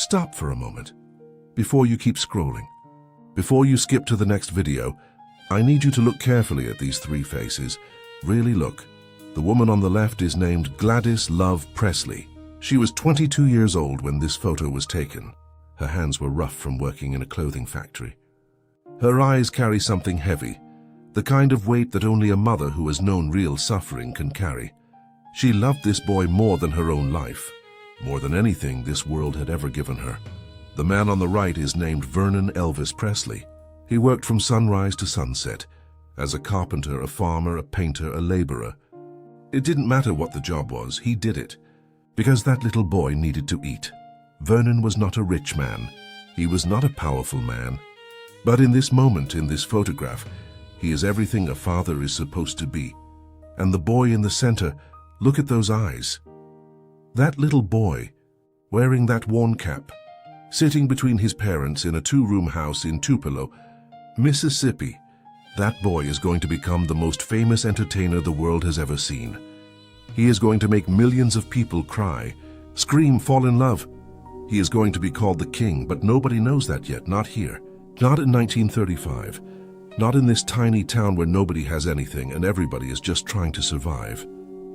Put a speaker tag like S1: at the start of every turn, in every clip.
S1: Stop for a moment. Before you keep scrolling, before you skip to the next video, I need you to look carefully at these three faces. Really look. The woman on the left is named Gladys Love Presley. She was 22 years old when this photo was taken. Her hands were rough from working in a clothing factory. Her eyes carry something heavy, the kind of weight that only a mother who has known real suffering can carry. She loved this boy more than her own life, more than anything this world had ever given her. The man on the right is named Vernon Elvis Presley. He worked from sunrise to sunset, as a carpenter, a farmer, a painter, a laborer. It didn't matter what the job was, he did it, because that little boy needed to eat. Vernon was not a rich man. He was not a powerful man. But in this moment, in this photograph, he is everything a father is supposed to be. And the boy in the center, look at those eyes. That little boy, wearing that worn cap, sitting between his parents in a two-room house in Tupelo, Mississippi. That boy is going to become the most famous entertainer the world has ever seen. He is going to make millions of people cry, scream, fall in love. He is going to be called the king, but nobody knows that yet, not here. Not in 1935. Not in this tiny town where nobody has anything and everybody is just trying to survive.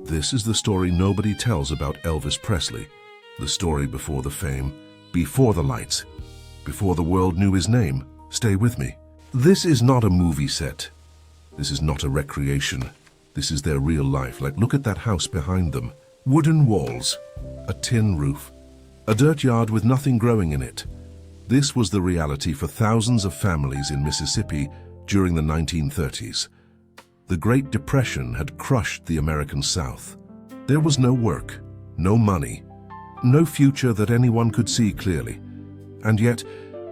S1: This is the story nobody tells about Elvis Presley. The story before the fame, before the lights, before the world knew his name. Stay with me. This is not a movie set. This is not a recreation. This is their real life. Like, look at that house behind them. Wooden walls, a tin roof, a dirt yard with nothing growing in it. This was the reality for thousands of families in Mississippi during the 1930s. The Great Depression had crushed the American South. There was no work, no money, no future that anyone could see clearly. And yet,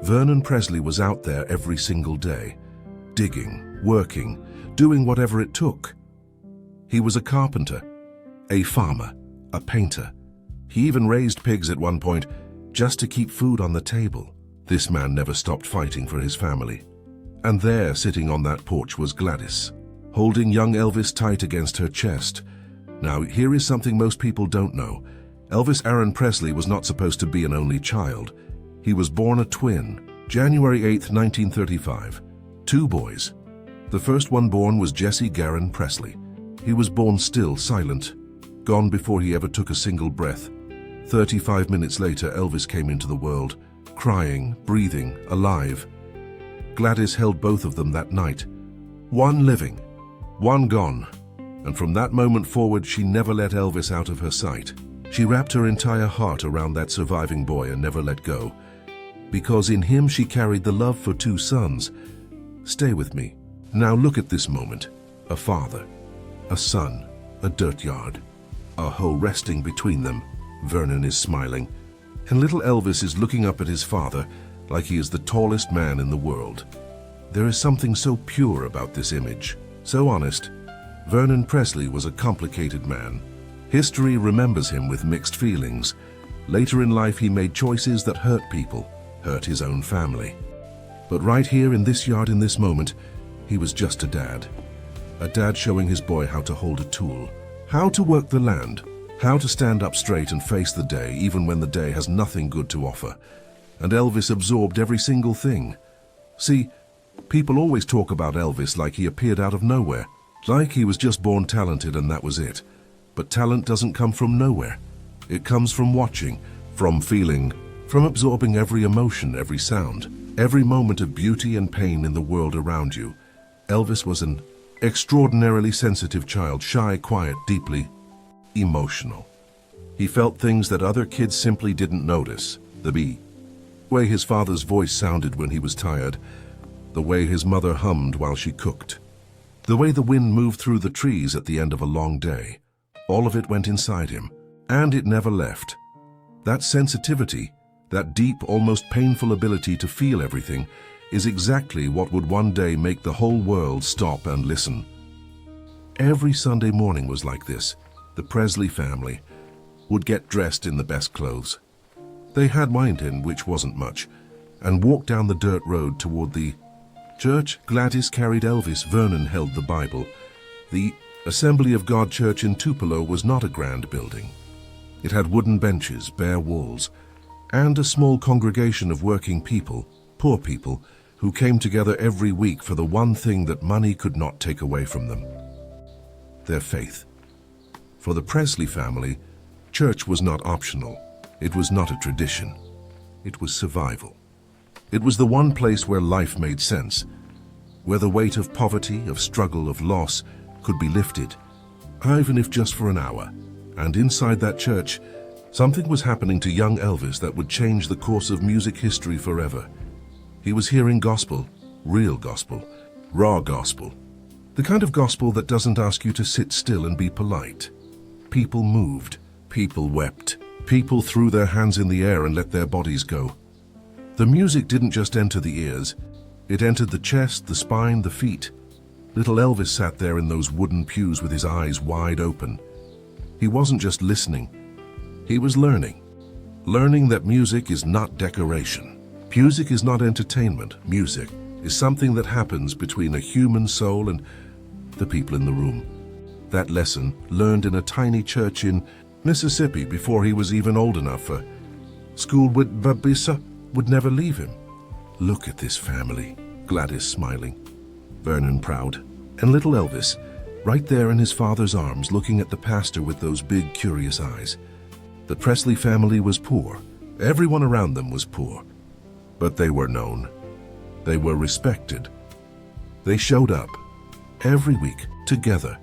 S1: Vernon Presley was out there every single day, digging, working, doing whatever it took. He was a carpenter, a farmer, a painter. He even raised pigs at one point just to keep food on the table. This man never stopped fighting for his family. And there, sitting on that porch, was Gladys, holding young Elvis tight against her chest. Now, here is something most people don't know. Elvis Aaron Presley was not supposed to be an only child. He was born a twin, January 8, 1935. Two boys. The first one born was Jesse Garon Presley. He was born still, silent, gone before he ever took a single breath. 35 minutes later, Elvis came into the world, crying, breathing, alive. Gladys held both of them that night. One living, one gone. And from that moment forward, she never let Elvis out of her sight. She wrapped her entire heart around that surviving boy and never let go. Because in him she carried the love for two sons. Stay with me. Now look at this moment. A father, a son, a dirt yard, a hoe resting between them. Vernon is smiling, and little Elvis is looking up at his father like he is the tallest man in the world. There is something so pure about this image, so honest. Vernon Presley was a complicated man. History remembers him with mixed feelings. Later in life, he made choices that hurt people, hurt his own family. But right here in this yard, in this moment, he was just a dad showing his boy how to hold a tool, how to work the land, how to stand up straight and face the day even when the day has nothing good to offer. And Elvis absorbed every single thing. See, people always talk about Elvis like he appeared out of nowhere, like he was just born talented and that was it. But talent doesn't come from nowhere. It comes from watching, from feeling, from absorbing every emotion, every sound, every moment of beauty and pain in the world around you. Elvis was an extraordinarily sensitive child, shy, quiet, deeply emotional. He felt things that other kids simply didn't notice. The way his father's voice sounded when he was tired, the way his mother hummed while she cooked, the way the wind moved through the trees at the end of a long day. All of it went inside him, and it never left. That sensitivity, that deep, almost painful ability to feel everything, is exactly what would one day make the whole world stop and listen. Every Sunday morning was like this. The Presley family would get dressed in the best clothes. They had wine in, which wasn't much, and walked down the dirt road toward the church. Gladys carried Elvis, Vernon held the Bible. The Assembly of God Church in Tupelo was not a grand building. It had wooden benches, bare walls. and a small congregation of working people, poor people, who came together every week for the one thing that money could not take away from them: their faith. For the Presley family, church was not optional. It was not a tradition. It was survival. It was the one place where life made sense, where the weight of poverty, of struggle, of loss could be lifted, even if just for an hour. And inside that church, something was happening to young Elvis that would change the course of music history forever. He was hearing gospel, real gospel, raw gospel. The kind of gospel that doesn't ask you to sit still and be polite. People moved, people wept, people threw their hands in the air and let their bodies go. The music didn't just enter the ears, it entered the chest, the spine, the feet. Little Elvis sat there in those wooden pews with his eyes wide open. He wasn't just listening, he was learning. Learning that music is not decoration. Music is not entertainment. Music is something that happens between a human soul and the people in the room. That lesson, learned in a tiny church in Mississippi before he was even old enough for school, would never leave him. Look at this family, Gladys smiling, Vernon proud, and little Elvis, right there in his father's arms looking at the pastor with those big curious eyes. The Presley family was poor. Everyone around them was poor. But they were known. They were respected. They showed up every week together.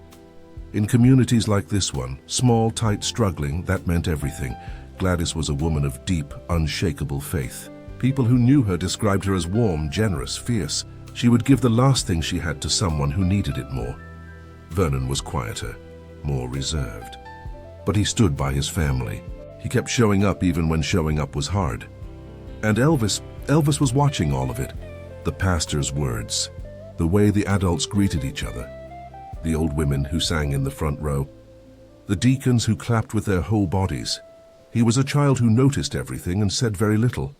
S1: In communities like this one, small, tight, struggling, that meant everything. Gladys was a woman of deep, unshakable faith. People who knew her described her as warm, generous, fierce. She would give the last thing she had to someone who needed it more. Vernon was quieter, more reserved. But he stood by his family. He kept showing up even when showing up was hard. And Elvis was watching all of it. The pastor's words, the way the adults greeted each other, the old women who sang in the front row, the deacons who clapped with their whole bodies. He was a child who noticed everything and said very little.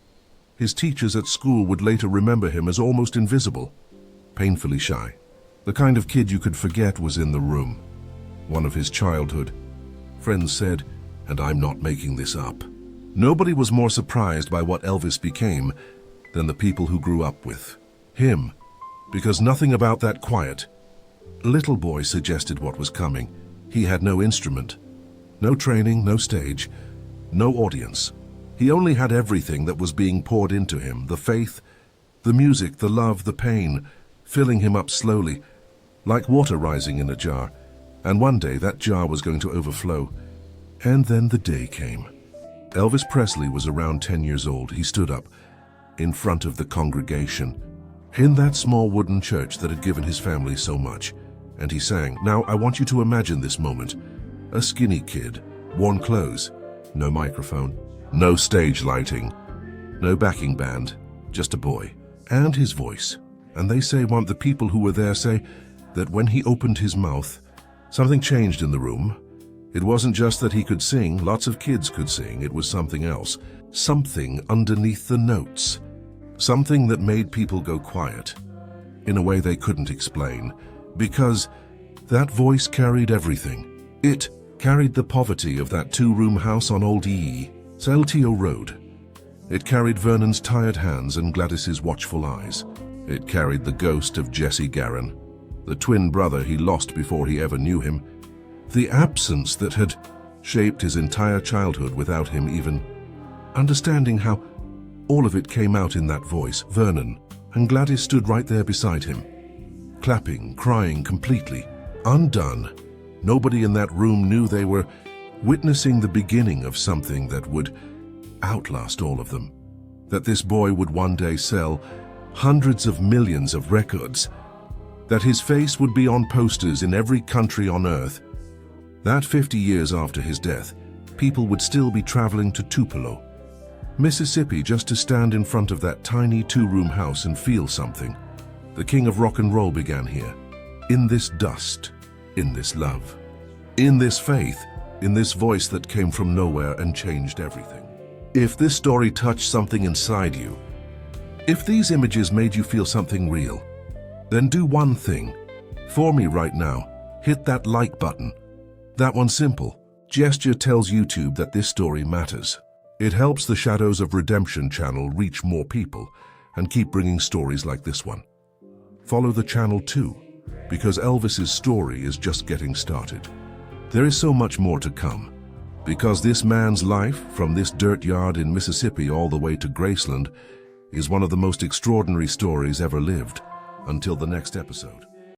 S1: His teachers at school would later remember him as almost invisible, painfully shy. The kind of kid you could forget was in the room. One of his childhood. Friends said, and I'm not making this up, nobody was more surprised by what Elvis became than the people who grew up with him, because nothing about that quiet little boy suggested what was coming. He had no instrument, no training, no stage, no audience. He only had everything that was being poured into him, the faith, the music, the love, the pain, filling him up slowly, like water rising in a jar. And one day that jar was going to overflow. And then the day came. Elvis Presley was around 10 years old. He stood up in front of the congregation in that small wooden church that had given his family so much. And he sang. Now I want you to imagine this moment. A skinny kid, worn clothes, no microphone, no stage lighting, no backing band, just a boy and his voice. And they say, the people who were there say, that when he opened his mouth, something changed in the room. It wasn't just that he could sing, lots of kids could sing, it was something else. Something underneath the notes. Something that made people go quiet, in a way they couldn't explain, because that voice carried everything. It carried the poverty of that two-room house on Old Saltillo Road. It carried Vernon's tired hands and Gladys's watchful eyes. It carried the ghost of Jesse Garin, the twin brother he lost before he ever knew him. The absence that had shaped his entire childhood without him even understanding how all of it came out in that voice. Vernon and Gladys stood right there beside him, clapping, crying, completely undone. Nobody in that room knew they were witnessing the beginning of something that would outlast all of them. That this boy would one day sell hundreds of millions of records. That his face would be on posters in every country on earth. That 50 years after his death, people would still be traveling to Tupelo, Mississippi, just to stand in front of that tiny two-room house and feel something. The king of rock and roll began here, in this dust, in this love, in this faith, in this voice that came from nowhere and changed everything. If this story touched something inside you, if these images made you feel something real, then do one thing for me right now. Hit that like button. That one simple gesture tells YouTube that this story matters. It helps the Shadows of Redemption channel reach more people and keep bringing stories like this one. Follow the channel too, because Elvis's story is just getting started. There is so much more to come, because this man's life, from this dirt yard in Mississippi all the way to Graceland, is one of the most extraordinary stories ever lived. Until the next episode.